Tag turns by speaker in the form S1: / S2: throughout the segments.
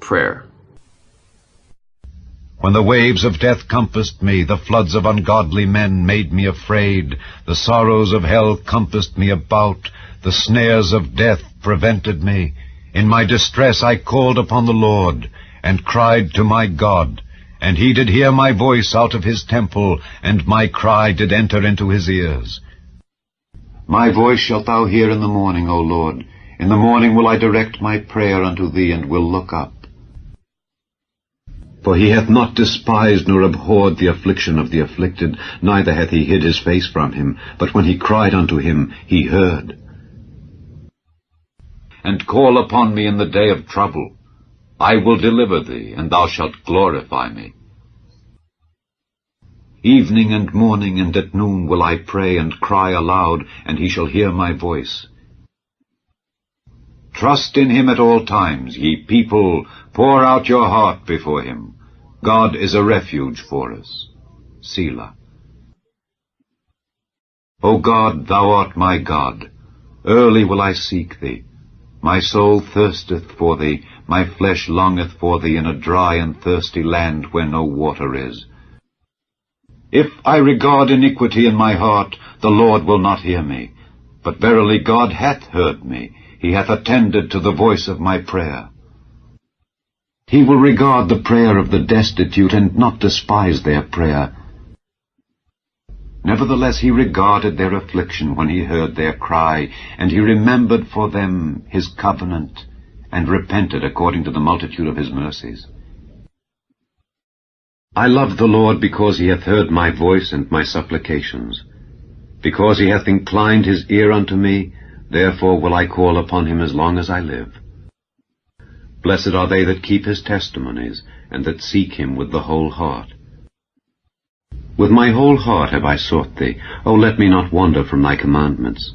S1: Prayer.
S2: When the waves of death compassed me, the floods of ungodly men made me afraid, the sorrows of hell compassed me about, the snares of death prevented me. In my distress I called upon the Lord, and cried to my God, and he did hear my voice out of his temple, and my cry did enter into his ears. My voice shalt thou hear in the morning, O Lord. In the morning will I direct my prayer unto thee, and will look up. For he hath not despised nor abhorred the affliction of the afflicted, neither hath he hid his face from him, but when he cried unto him, he heard. And call upon me in the day of trouble. I will deliver thee, and thou shalt glorify me. Evening and morning and at noon will I pray and cry aloud, and he shall hear my voice. Trust in him at all times, ye people, pour out your heart before him. God is a refuge for us. Selah. O God, thou art my God. Early will I seek thee. My soul thirsteth for thee, my flesh longeth for thee in a dry and thirsty land where no water is. If I regard iniquity in my heart, the Lord will not hear me. But verily God hath heard me. He hath attended to the voice of my prayer. He will regard the prayer of the destitute, and not despise their prayer. Nevertheless he regarded their affliction when he heard their cry, and he remembered for them his covenant, and repented according to the multitude of his mercies. I love the Lord because he hath heard my voice and my supplications. Because he hath inclined his ear unto me, therefore will I call upon him as long as I live. Blessed are they that keep his testimonies, and that seek him with the whole heart. With my whole heart have I sought thee. O let me not wander from thy commandments.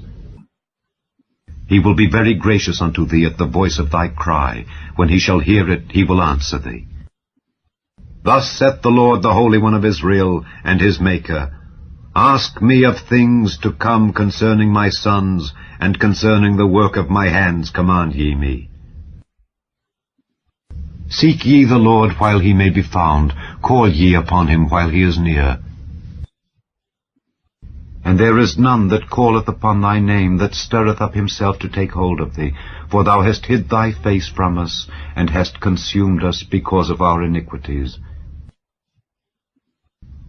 S2: He will be very gracious unto thee at the voice of thy cry. When he shall hear it, he will answer thee. Thus saith the Lord, the Holy One of Israel, and his Maker, Ask me of things to come concerning my sons, and concerning the work of my hands command ye me. Seek ye the Lord while he may be found, call ye upon him while he is near. And there is none that calleth upon thy name, that stirreth up himself to take hold of thee. For thou hast hid thy face from us, and hast consumed us because of our iniquities.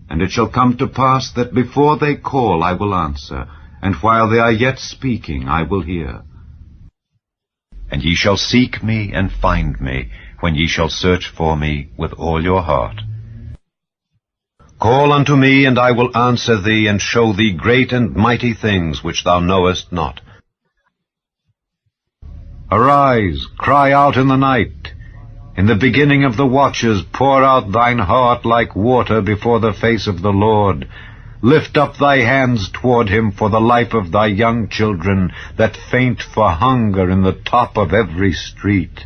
S2: And it shall come to pass that before they call I will answer, and while they are yet speaking I will hear. And ye shall seek me and find me, when ye shall search for me with all your heart. Call unto me, and I will answer thee, and show thee great and mighty things which thou knowest not. Arise, cry out in the night. In the beginning of the watches pour out thine heart like water before the face of the Lord. Lift up thy hands toward him for the life of thy young children, that faint for hunger in the top of every street.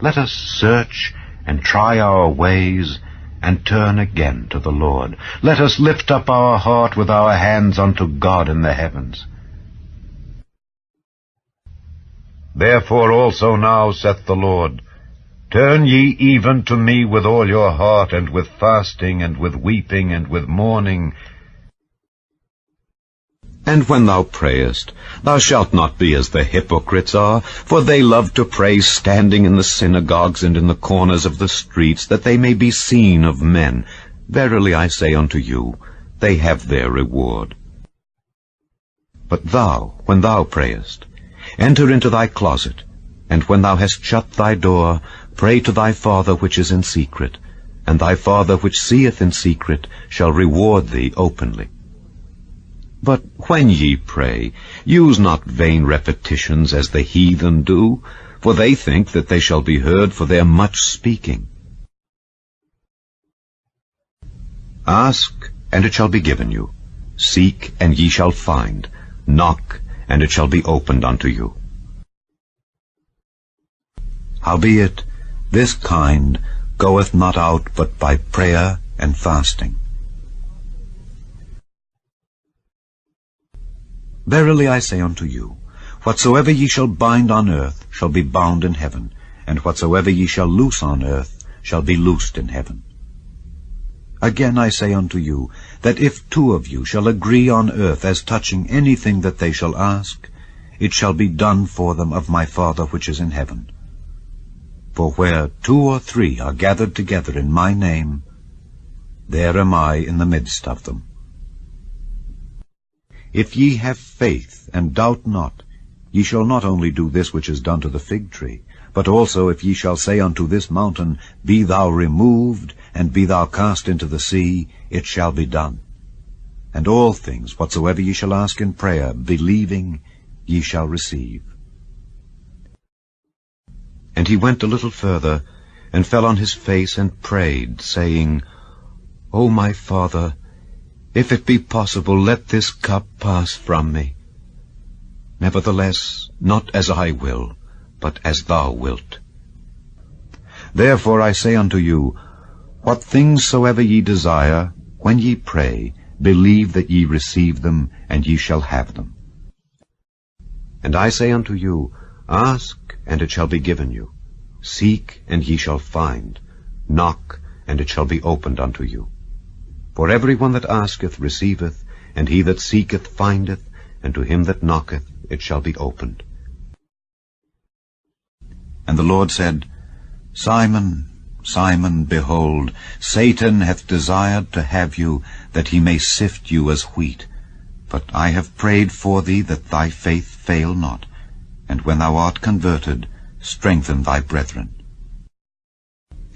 S2: Let us search and try our ways, and turn again to the Lord. Let us lift up our heart with our hands unto God in the heavens. Therefore also now, saith the Lord, turn ye even to me with all your heart, and with fasting, and with weeping, and with mourning. And when thou prayest, thou shalt not be as the hypocrites are, for they love to pray standing in the synagogues and in the corners of the streets, that they may be seen of men. Verily I say unto you, they have their reward. But thou, when thou prayest, enter into thy closet, and when thou hast shut thy door, pray to thy Father which is in secret, and thy Father which seeth in secret shall reward thee openly. But when ye pray, use not vain repetitions as the heathen do, for they think that they shall be heard for their much speaking. Ask, and it shall be given you. Seek, and ye shall find. Knock, and it shall be opened unto you. Howbeit, this kind goeth not out but by prayer and fasting. Verily I say unto you,
S1: Whatsoever ye shall bind on earth shall be bound in heaven, and whatsoever ye shall loose on earth shall be loosed in heaven. Again I say unto you, that if 2 of you shall agree on earth as touching anything that they shall ask, it shall be done for them of my Father which is in heaven. For where 2 or 3 are gathered together in my name, there am I in the midst of them. If ye have faith, and doubt not, ye shall not only do this which is done to the fig tree, but also if ye shall say unto this mountain, Be thou removed, and be thou cast into the sea, it shall be done. And all things whatsoever ye shall ask in prayer, believing, ye shall receive. And he went a little further, and fell on his face and prayed, saying, O my Father, if it be possible, let this cup pass from me. Nevertheless, not as I will, but as thou wilt. Therefore I say unto you, what things soever ye desire, when ye pray, believe that ye receive them, and ye shall have them. And I say unto you, ask, and it shall be given you. Seek, and ye shall find. Knock, and it shall be opened unto you. For every one that asketh receiveth, and he that seeketh findeth, and to him that knocketh it shall be opened. And the Lord said, Simon, Simon, behold, Satan hath desired to have you, that he may sift you as wheat. But I have prayed for thee, that thy faith fail not. And when thou art converted, strengthen thy brethren.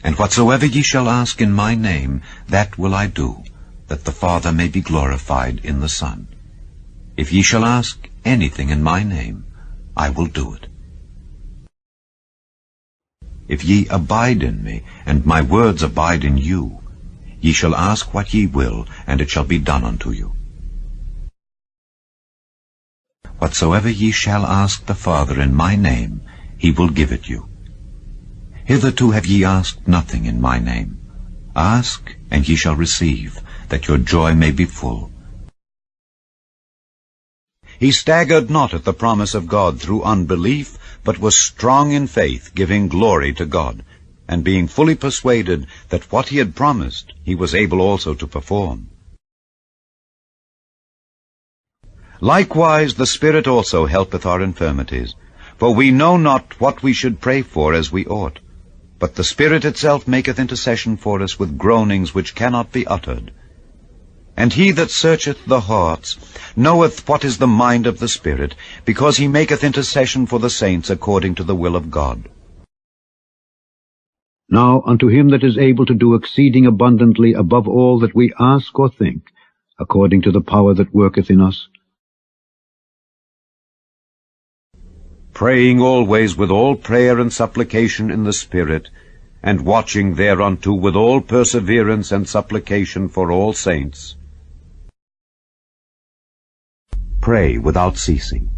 S1: And whatsoever ye shall ask in my name, that will I do, that the Father may be glorified in the Son. If ye shall ask anything in my name, I will do it. If ye abide in me, and my words abide in you, ye shall ask what ye will, and it shall be done unto you. Whatsoever ye shall ask the Father in my name, he will give it you. Hitherto have ye asked nothing in my name. Ask, and ye shall receive, that your joy may be full. He staggered not at the promise of God through unbelief, but was strong in faith, giving glory to God, and being fully persuaded that what he had promised he was able also to perform. Likewise the Spirit also helpeth our infirmities, for we know not what we should pray for as we ought. But the Spirit itself maketh intercession for us with groanings which cannot be uttered. And he that searcheth the hearts knoweth what is the mind of the Spirit, because he maketh intercession for the saints according to the will of God.
S3: Now unto him that is able to do exceeding abundantly above all that we ask or think, according to the power that worketh in us,
S1: praying always with all prayer and supplication in the Spirit, and watching thereunto with all perseverance and supplication for all saints. Pray without ceasing.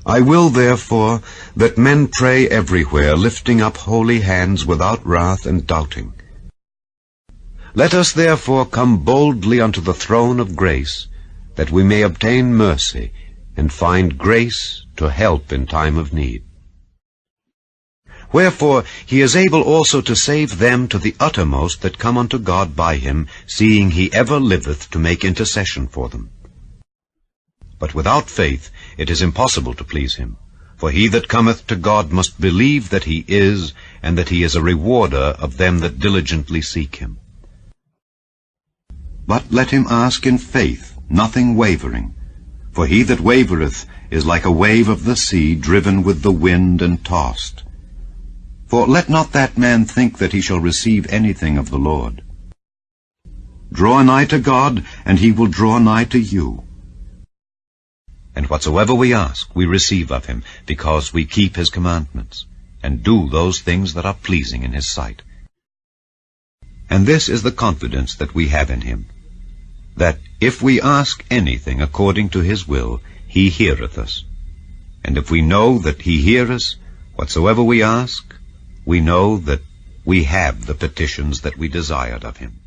S1: I will therefore that men pray everywhere, lifting up holy hands without wrath and doubting. Let us therefore come boldly unto the throne of grace, that we may obtain mercy, and find grace to help in time of need. Wherefore he is able also to save them to the uttermost that come unto God by him, seeing he ever liveth to make intercession for them. But without faith it is impossible to please him. For he that cometh to God must believe that he is, and that he is a rewarder of them that diligently seek him. But let him ask in faith, nothing wavering. For he that wavereth is like a wave of the sea, driven with the wind and tossed. For let not that man think that he shall receive anything of the Lord. Draw nigh to God, and he will draw nigh to you. And whatsoever we ask, we receive of him, because we keep his commandments, and do those things that are pleasing in his sight. And this is the confidence that we have in him, that if we ask anything according to his will, he heareth us. And if we know that he heareth us, whatsoever we ask, we know that we have the petitions that we desired of him.